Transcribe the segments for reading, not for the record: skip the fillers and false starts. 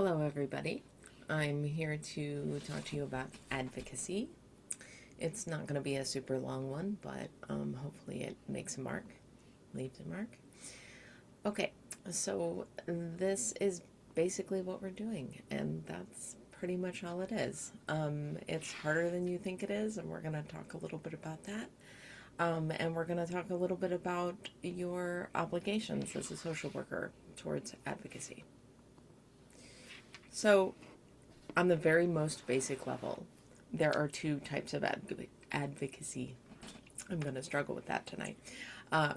Hello, everybody. I'm here to talk to you about advocacy. It's not going to be a super long one, but hopefully it makes a mark, leaves a mark. Okay, so this is basically what we're doing, and that's pretty much all it is. It's harder than you think it is, and we're going to talk a little bit about that. And we're going to talk a little bit about your obligations as a social worker towards advocacy. So, on the very most basic level, there are two types of advocacy. I'm going to struggle with that tonight.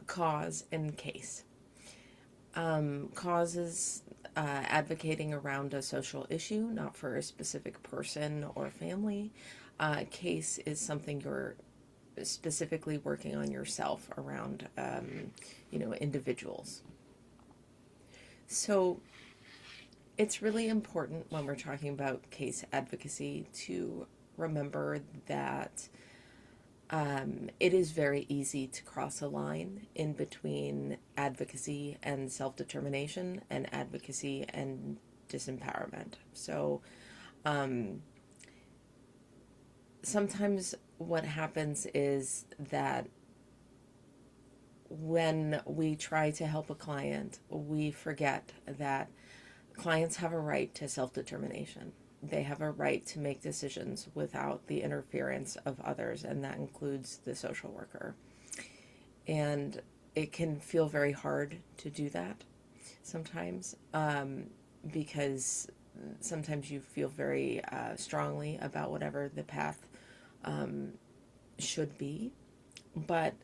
Cause and case. Cause is advocating around a social issue, not for a specific person or family. Case is something you're specifically working on yourself around, individuals. So it's really important when we're talking about case advocacy to remember that it is very easy to cross a line in between advocacy and self-determination and advocacy and disempowerment. So sometimes what happens is that when we try to help a client, we forget that clients have a right to self-determination. They have a right to make decisions without the interference of others, and that includes the social worker. And it can feel very hard to do that sometimes, because sometimes you feel very strongly about whatever the path should be, but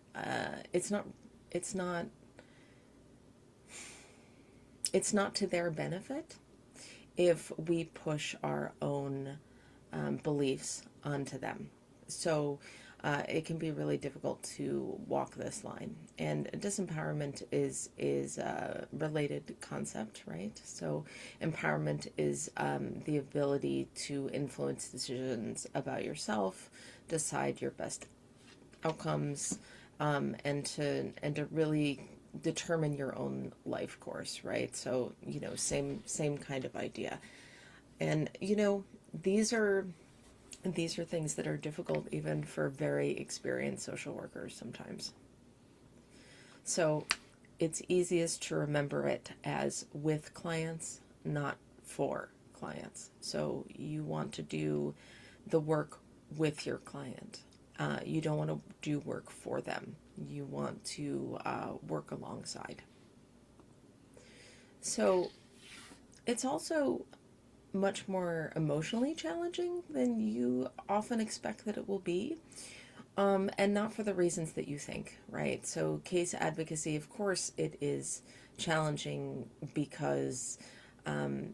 it's not. It's not. It's not to their benefit if we push our own beliefs onto them. So it can be really difficult to walk this line. And disempowerment is a related concept, right? So empowerment is the ability to influence decisions about yourself, decide your best outcomes, and to really determine your own life course, right? So, same kind of idea. And these are things that are difficult even for very experienced social workers sometimes. So, it's easiest to remember it as with clients, not for clients. So, you want to do the work with your client. You don't want to do work for them. You want to work alongside. So it's also much more emotionally challenging than you often expect that it will be, and not for the reasons that you think, right? So case advocacy, of course, it is challenging because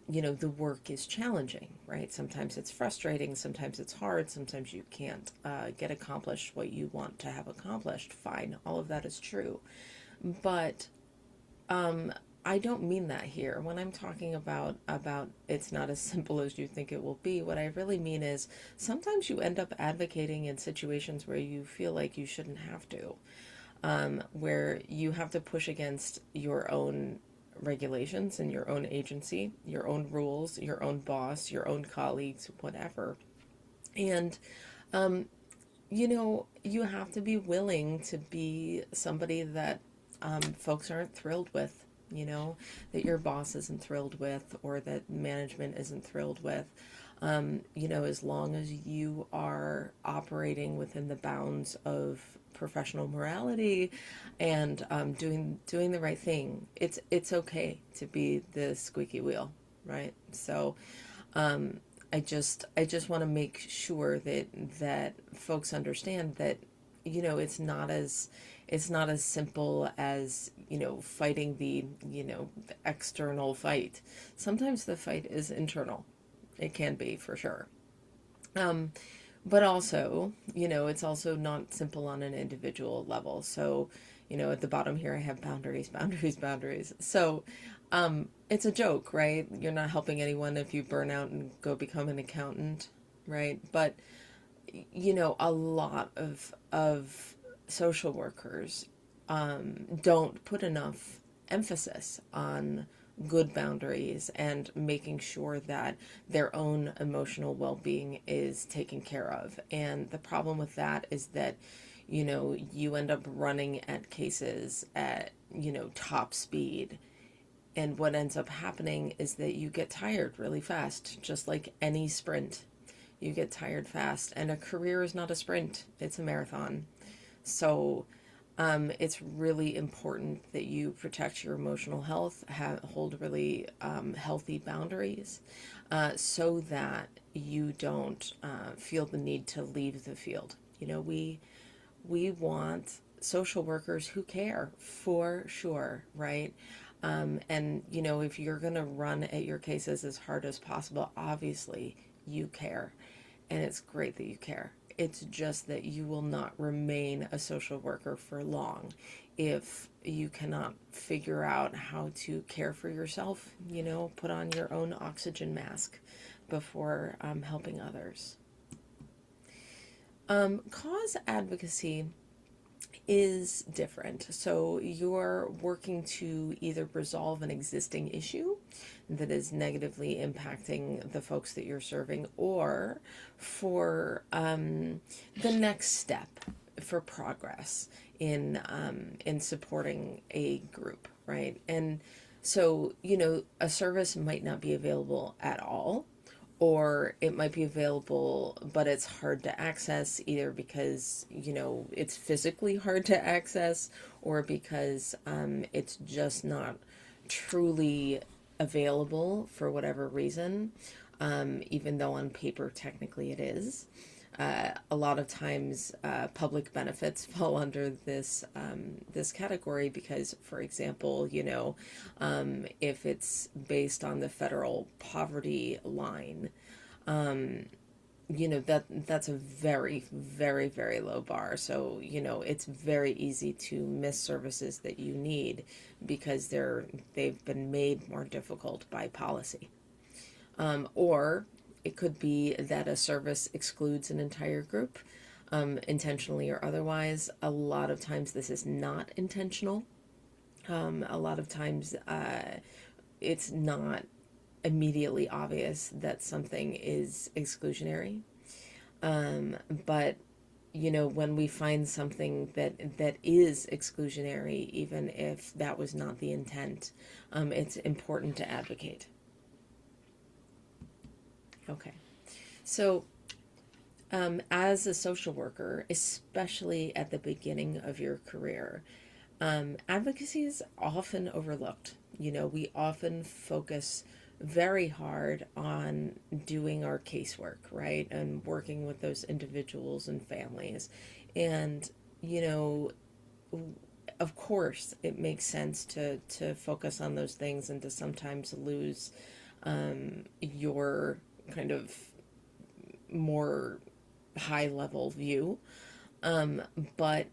the work is challenging, right? Sometimes it's frustrating, sometimes it's hard, sometimes you can't get accomplished what you want to have accomplished. Fine, all of that is true. But I don't mean that here. When I'm talking about it's not as simple as you think it will be, what I really mean is sometimes you end up advocating in situations where you feel like you shouldn't have to, where you have to push against your own regulations and your own agency, your own rules, your own boss, your own colleagues, whatever. And, you have to be willing to be somebody that folks aren't thrilled with, that your boss isn't thrilled with or that management isn't thrilled with. As long as you are operating within the bounds of professional morality and doing the right thing, it's okay to be the squeaky wheel, right? So I just want to make sure that folks understand that it's not as simple as fighting the external fight. Sometimes the fight is internal. It can be, for sure. But also, it's also not simple on an individual level. So, at the bottom here, I have boundaries, boundaries, boundaries. So, it's a joke, right? You're not helping anyone if you burn out and go become an accountant, right? But, a lot of social workers don't put enough emphasis on good boundaries and making sure that their own emotional well-being is taken care of. And the problem with that is that, you end up running at cases at, top speed. And what ends up happening is that you get tired really fast, just like any sprint. You get tired fast, and a career is not a sprint, it's a marathon. So it's really important that you protect your emotional health, hold really healthy boundaries, so that you don't feel the need to leave the field. We want social workers who care, for sure, right? And if you're going to run at your cases as hard as possible, obviously you care, and it's great that you care. It's just that you will not remain a social worker for long if you cannot figure out how to care for yourself, put on your own oxygen mask before helping others. Cause advocacy is different. So you're working to either resolve an existing issue that is negatively impacting the folks that you're serving, or for the next step for progress in supporting a group, right? And so a service might not be available at all, or it might be available but it's hard to access, either because it's physically hard to access, or because it's just not truly available for whatever reason, even though on paper technically it is. A lot of times public benefits fall under this category because, for example, if it's based on the federal poverty line, that's a very, very, very low bar. So it's very easy to miss services that you need because they've been made more difficult by policy. Or it could be that a service excludes an entire group, intentionally or otherwise. A lot of times this is not intentional. A lot of times it's not immediately obvious that something is exclusionary. But when we find something that is exclusionary, even if that was not the intent, it's important to advocate. Okay. So, as a social worker, especially at the beginning of your career, advocacy is often overlooked. We often focus very hard on doing our casework, right? And working with those individuals and families. And, of course, it makes sense to focus on those things and to sometimes lose your kind of more high level view. But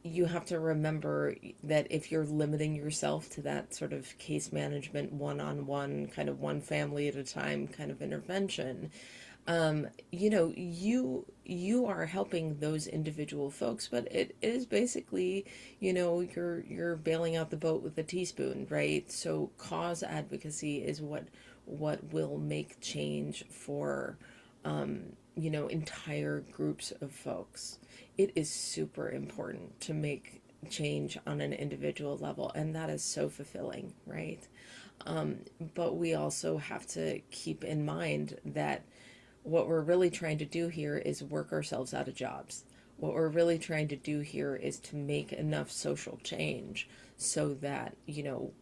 you have to remember that if you're limiting yourself to that sort of case management, one-on-one, kind of one family at a time kind of intervention, you are helping those individual folks, but it is basically, you're bailing out the boat with a teaspoon, right? So cause advocacy is what will make change for entire groups of folks. It is super important to make change on an individual level, and that is so fulfilling, right? But we also have to keep in mind that what we're really trying to do here is work ourselves out of jobs. What we're really trying to do here is to make enough social change so that,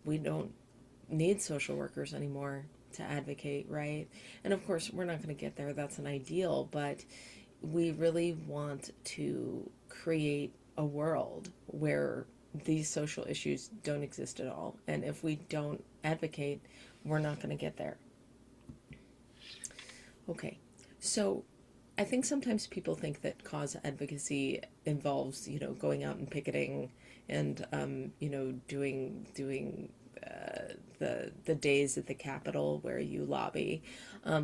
we don't need social workers anymore to advocate, right? And of course, we're not going to get there. That's an ideal, but we really want to create a world where these social issues don't exist at all. And if we don't advocate, we're not going to get there. Okay, so I think sometimes people think that cause advocacy involves, going out and picketing and, doing the days at the Capitol where you lobby.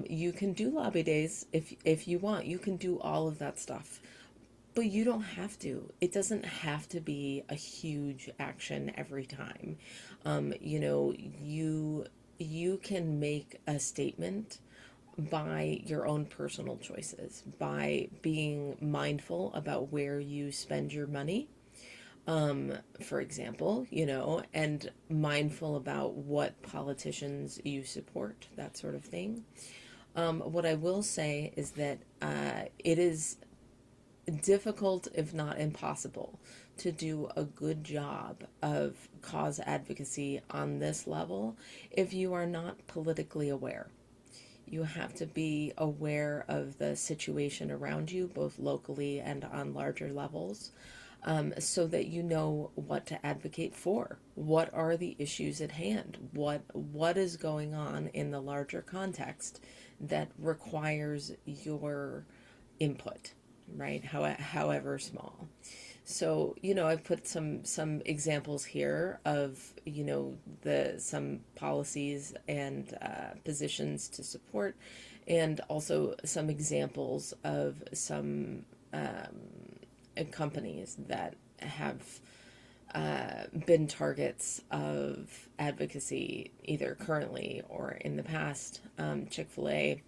You can do lobby days if you want. You can do all of that stuff. But you don't have to. It doesn't have to be a huge action every time. You know, you can make a statement by your own personal choices, by being mindful about where you spend your money, for example, you know, and mindful about what politicians you support, that sort of thing. What I will say is that it is difficult, if not impossible, to do a good job of cause advocacy on this level if you are not politically aware. You have to be aware of the situation around you, both locally and on larger levels, so that you know what to advocate for. What are the issues at hand? What is going on in the larger context that requires your input, right? However small. So, you know, I've put some examples here of, you know, some policies and positions to support, and also some examples of some companies that have been targets of advocacy either currently or in the past. Chick-fil-A,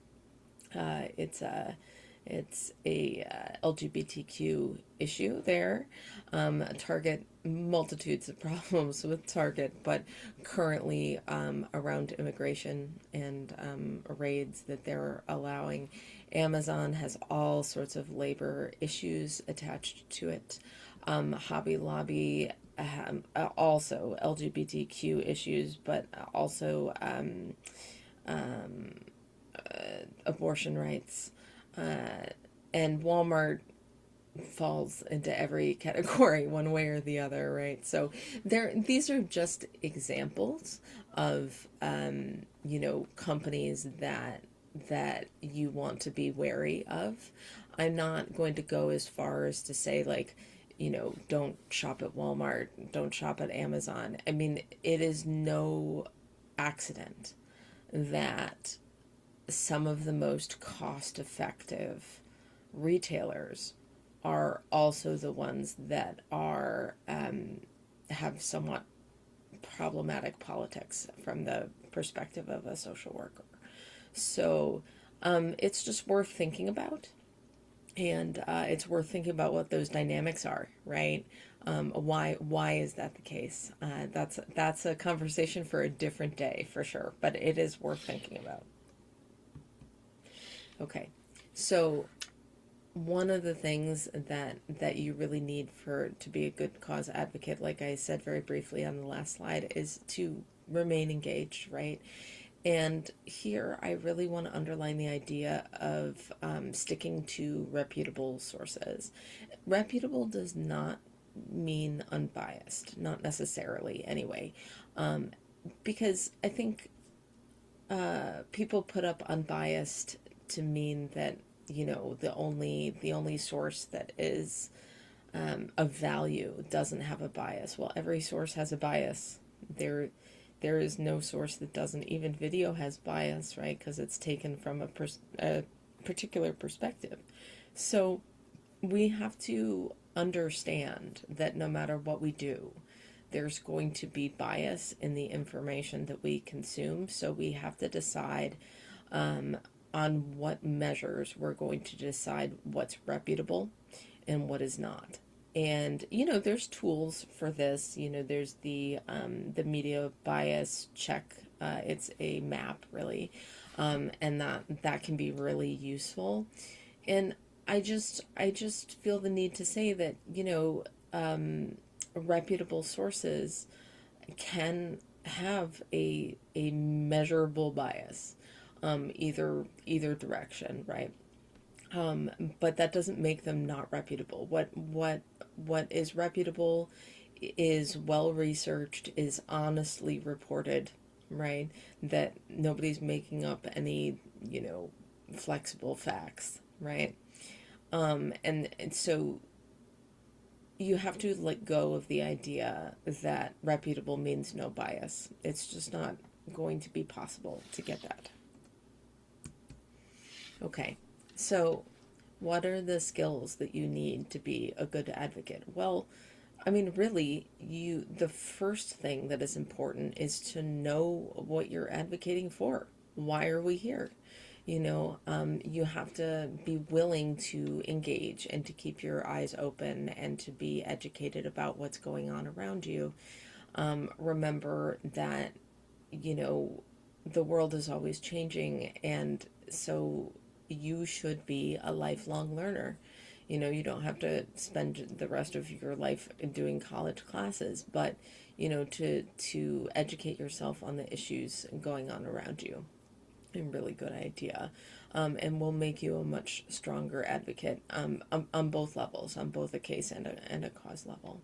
it's a LGBTQ issue there. Target, multitudes of problems with Target, but currently around immigration and raids that they're allowing. Amazon has all sorts of labor issues attached to it. Hobby Lobby, also LGBTQ issues, but also abortion rights. And Walmart falls into every category one way or the other, right? So these are just examples of you know, companies that you want to be wary of. I'm not going to go as far as to say, like, you know, don't shop at Walmart, don't shop at Amazon. I mean, it is no accident that some of the most cost-effective retailers are also the ones that are have somewhat problematic politics from the perspective of a social worker. So it's just worth thinking about, and it's worth thinking about what those dynamics are, right? Why is that the case? That's a conversation for a different day for sure, but it is worth thinking about. Okay, so one of the things that you really need to be a good cause advocate, like I said very briefly on the last slide, is to remain engaged, right? And here I really want to underline the idea of sticking to reputable sources. Reputable does not mean unbiased, not necessarily anyway, because I think people put up unbiased to mean that, you know, the only source that is of value doesn't have a bias. Well, every source has a bias. There is no source that doesn't. Even video has bias, right? Because it's taken from a particular perspective. So we have to understand that no matter what we do, there's going to be bias in the information that we consume. So we have to decide on what measures we're going to decide what's reputable and what is not. And, you know, there's tools for this. You know, there's the media bias check. It's a map, really, and that can be really useful. And I just feel the need to say that, you know, reputable sources can have a measurable bias, either direction, right? But that doesn't make them not reputable. What is reputable is well researched, is honestly reported, right? That nobody's making up any, you know, flexible facts, right? And so you have to let go of the idea that reputable means no bias. It's just not going to be possible to get that. Okay, so What are the skills that you need to be a good advocate? Well, I mean, really, the first thing that is important is to know what you're advocating for. Why are we here? You have to be willing to engage and to keep your eyes open and to be educated about what's going on around you. Remember that, you know, the world is always changing, and so you should be a lifelong learner. You don't have to spend the rest of your life doing college classes, but to educate yourself on the issues going on around you. A really good idea, and will make you a much stronger advocate, on both levels, on both a case and a cause level.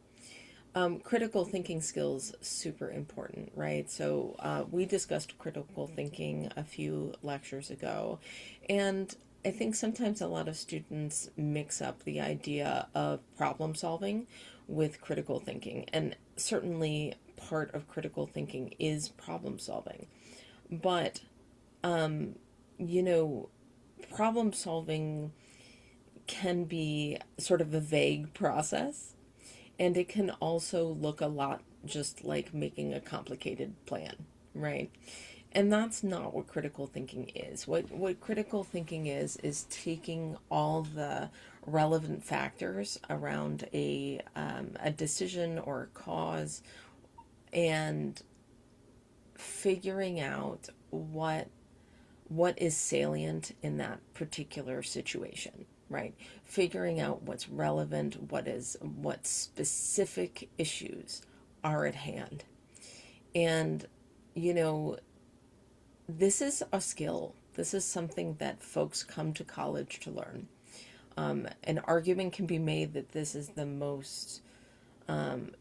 Critical thinking skills, super important, right? So we discussed critical thinking a few lectures ago, and I think sometimes a lot of students mix up the idea of problem solving with critical thinking, and certainly part of critical thinking is problem solving. But, um, you know, problem solving can be sort of a vague process, and it can also look a lot just like making a complicated plan, right? And that's not what critical thinking is. What critical thinking is taking all the relevant factors around a decision or a cause, and figuring out what is salient in that particular situation, right? Figuring out what's relevant, what specific issues are at hand. And you know, this is a skill. This is something that folks come to college to learn. An argument can be made that this is the most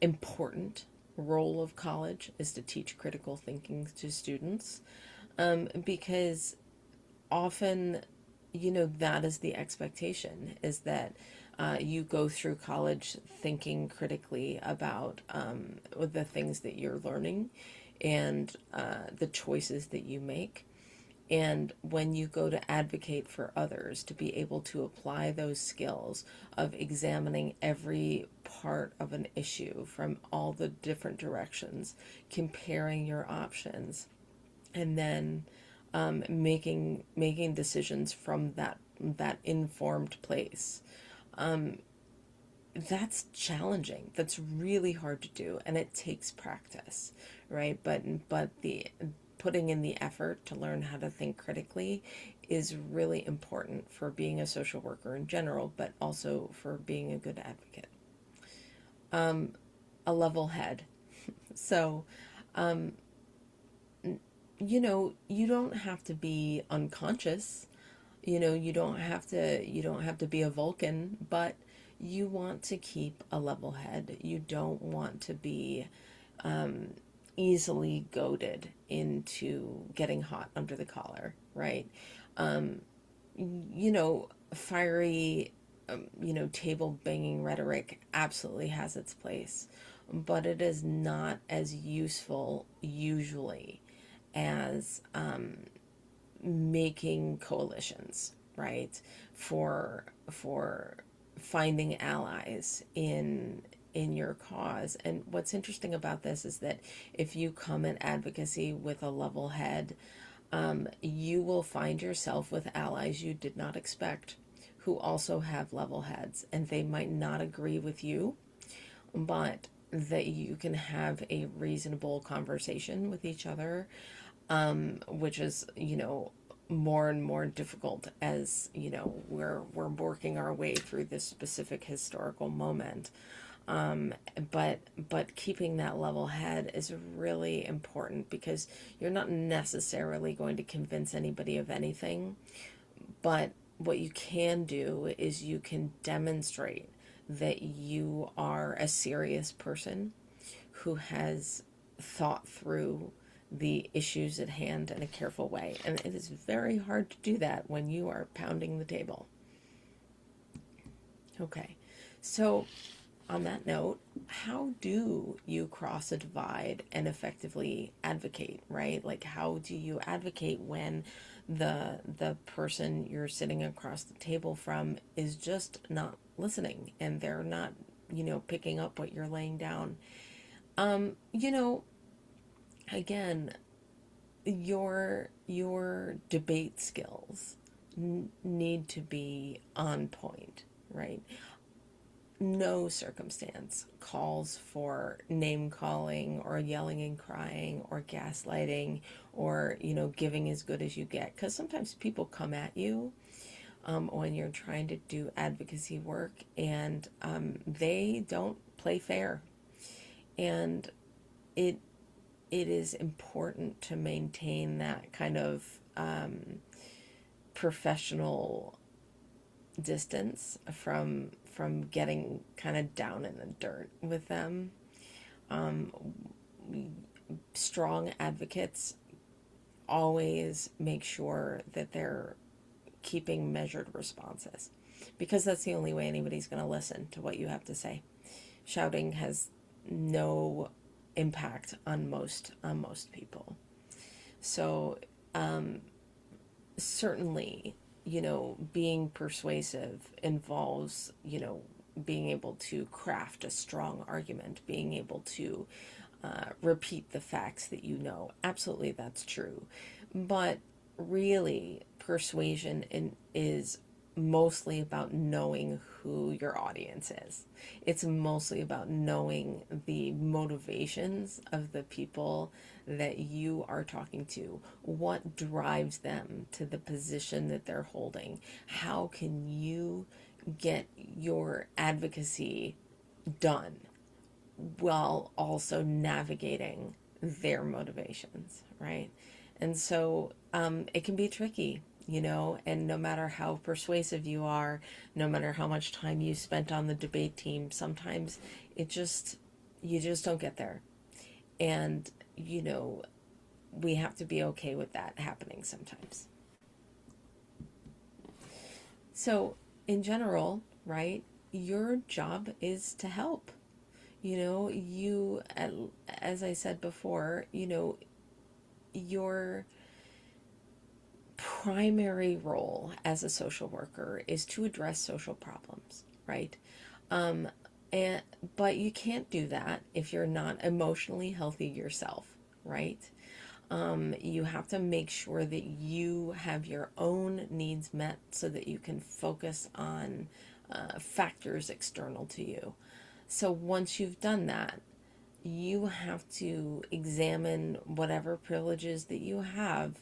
important role of college, is to teach critical thinking to students, because often, that is the expectation, is that you go through college thinking critically about the things that you're learning, and the choices that you make. And when you go to advocate for others, to be able to apply those skills of examining every part of an issue from all the different directions, comparing your options, and then making decisions from that informed place. That's challenging. That's really hard to do, and it takes practice, right? But the putting in the effort to learn how to think critically is really important for being a social worker in general, but also for being a good advocate. A level head. So, you don't have to be unconscious. You don't have to be a Vulcan, but you want to keep a level head. You don't want to be easily goaded into getting hot under the collar, right? Um, Fiery, table banging rhetoric absolutely has its place, but it is not as useful usually as making coalitions, right? For finding allies in your cause. And what's interesting about this is that if you come at advocacy with a level head, you will find yourself with allies you did not expect, who also have level heads, and they might not agree with you, but that you can have a reasonable conversation with each other, which is, more and more difficult as, we're working our way through this specific historical moment. But keeping that level head is really important, because you're not necessarily going to convince anybody of anything, but what you can do is you can demonstrate that you are a serious person who has thought through the issues at hand in a careful way. And it is very hard to do that when you are pounding the table. Okay, so on that note, how do you cross a divide and effectively advocate, right? Like, how do you advocate when the person you're sitting across the table from is just not listening and they're not, picking up what you're laying down? You know, again, your debate skills need to be on point, right? No circumstance calls for name calling or yelling and crying or gaslighting or, giving as good as you get. Because sometimes people come at you when you're trying to do advocacy work, and they don't play fair. And it it is important to maintain that kind of professional distance from getting kind of down in the dirt with them. Um, Strong advocates always make sure that they're keeping measured responses, because that's the only way anybody's going to listen to what you have to say. Shouting has no impact on most people. So certainly, being persuasive involves, being able to craft a strong argument, being able to repeat the facts that you know. Absolutely, that's true. But really, is mostly about knowing who your audience is. It's mostly about knowing the motivations of the people that you are talking to, what drives them to the position that they're holding. How can you get your advocacy done while also navigating their motivations, right? And so it can be tricky, and no matter how persuasive you are, no matter how much time you spent on the debate team, sometimes you just don't get there. And, we have to be okay with that happening sometimes. So, in general, right, your job is to help. As I said before, your primary role as a social worker is to address social problems, right? Um, and but you can't do that if you're not emotionally healthy yourself, right? You have to make sure that you have your own needs met so that you can focus on factors external to you. So once you've done that, you have to examine whatever privileges that you have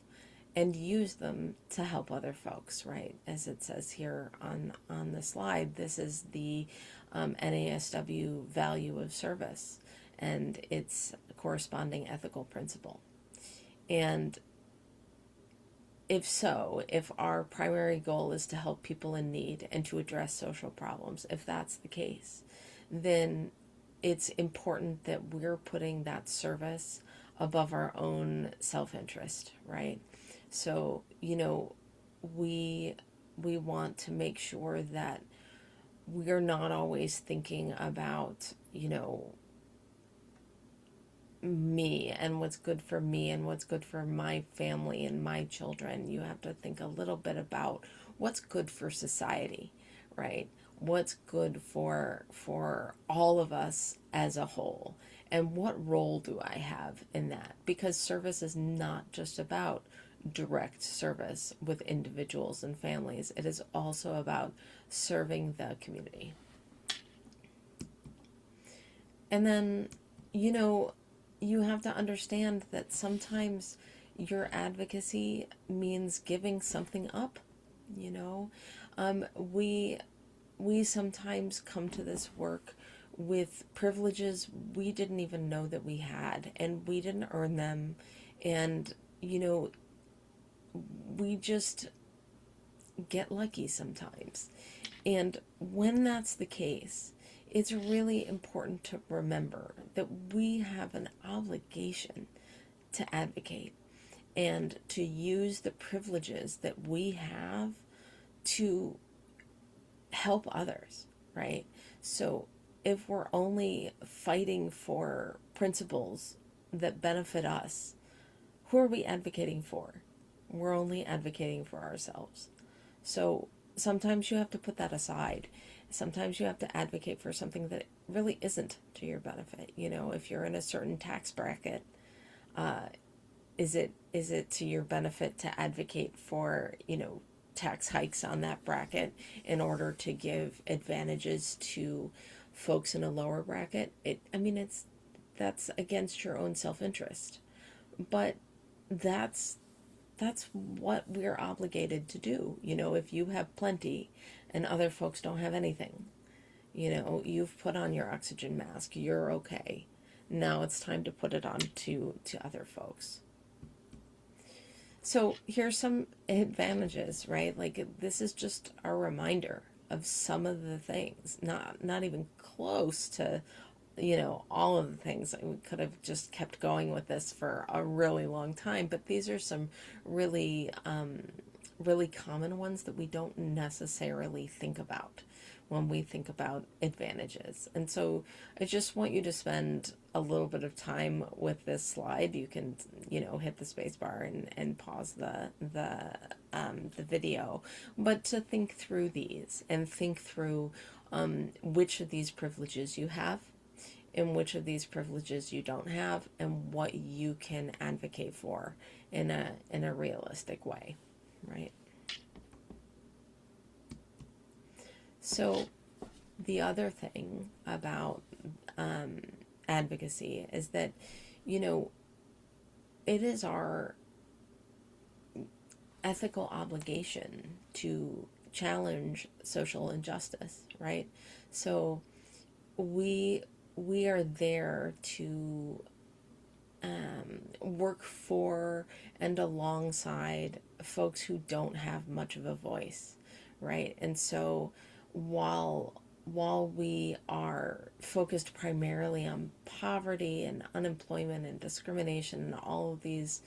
and use them to help other folks, right? As it says here on the slide, this is the NASW value of service and its corresponding ethical principle. And if our primary goal is to help people in need and to address social problems, if that's the case, then it's important that we're putting that service above our own self-interest, right? So, we want to make sure that we're not always thinking about, me and what's good for me and what's good for my family and my children. You have to think a little bit about what's good for society, right? What's good for all of us as a whole, and what role do I have in that? Because service is not just about direct service with individuals and families. It is also about serving the community. And then, you know, you have to understand that sometimes your advocacy means giving something up. You know, we sometimes come to this work with privileges we didn't even know that we had, and we didn't earn them, and we just get lucky sometimes. And when that's the case, it's really important to remember that we have an obligation to advocate and to use the privileges that we have to help others, right? So if we're only fighting for principles that benefit us, who are we advocating for? We're only advocating for ourselves. So sometimes you have to put that aside. Sometimes you have to advocate for something that really isn't to your benefit. You know, if you're in a certain tax bracket, is it to your benefit to advocate for, tax hikes on that bracket in order to give advantages to folks in a lower bracket? That's against your own self-interest. But that's what we're obligated to do. If you have plenty and other folks don't have anything, you've put on your oxygen mask, you're okay. Now it's time to put it on to other folks. So here's some advantages, right? Like, this is just a reminder of some of the things, not even close to, all of the things. We could have just kept going with this for a really long time, but these are some really, really common ones that we don't necessarily think about when we think about advantages. And so I just want you to spend a little bit of time with this slide. You can, hit the space bar and pause the video, but to think through these and think through which of these privileges you have and which of these privileges you don't have, and what you can advocate for in a realistic way, right? So the other thing about advocacy is that, it is our ethical obligation to challenge social injustice, right? So we are there to work for and alongside folks who don't have much of a voice, right? And so while we are focused primarily on poverty and unemployment and discrimination and all of these,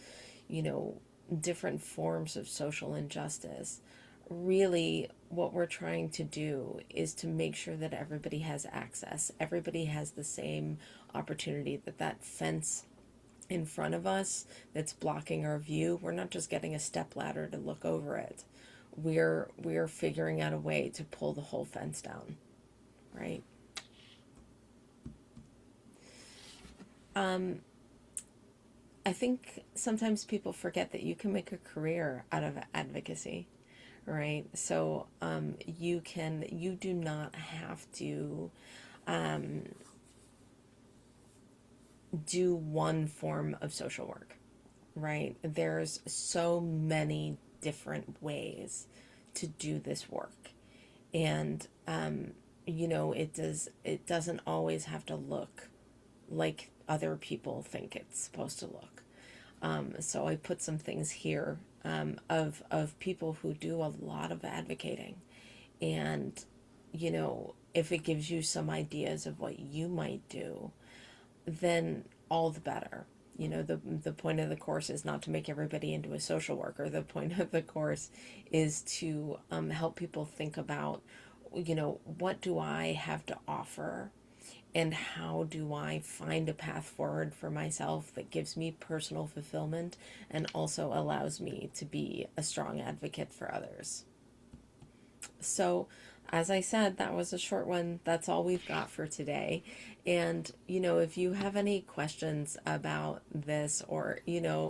different forms of social injustice, really what we're trying to do is to make sure that everybody has access, everybody has the same opportunity, that fence in front of us that's blocking our view, we're not just getting a step ladder to look over it. We're figuring out a way to pull the whole fence down, right? I think sometimes people forget that you can make a career out of advocacy, right? So you do not have to do one form of social work, right? There's so many different ways to do this work, and it doesn't always have to look like other people think it's supposed to look. So I put some things here of people who do a lot of advocating, and if it gives you some ideas of what you might do, then all the better. The point of the course is not to make everybody into a social worker. The point of the course is to help people think about, what do I have to offer, and how do I find a path forward for myself that gives me personal fulfillment and also allows me to be a strong advocate for others. So, as I said, that was a short one. That's all we've got for today. And, if you have any questions about this, or,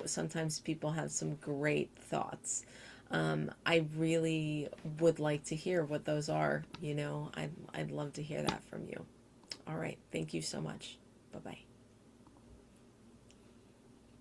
sometimes people have some great thoughts. I really would like to hear what those are. I'd love to hear that from you. All right. Thank you so much. Bye-bye.